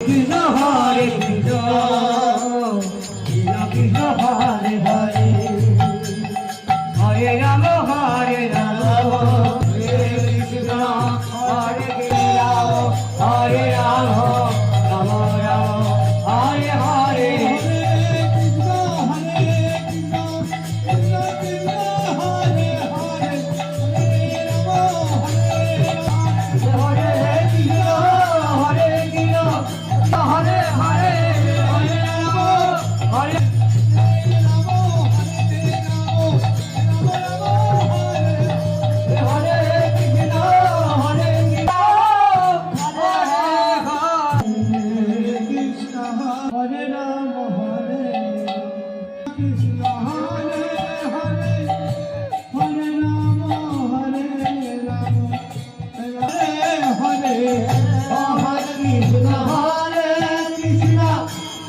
Krishna Hare Krishna Krishna Hare Hare Hare Ram Hare Krishna Hare Krishna Hare Ram Ram Ram Hare Hare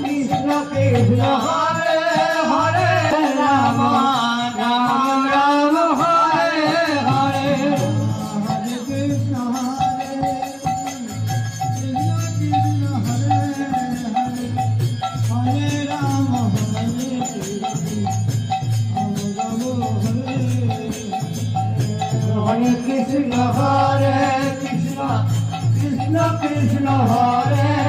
Krishna Hare Hare Rama Rama Rama Hare Hare Hare Krishna Hare Krishna Hare Hare Hare Rama Hare Hare Krishna Hare Krishna Krishna Krishna Hare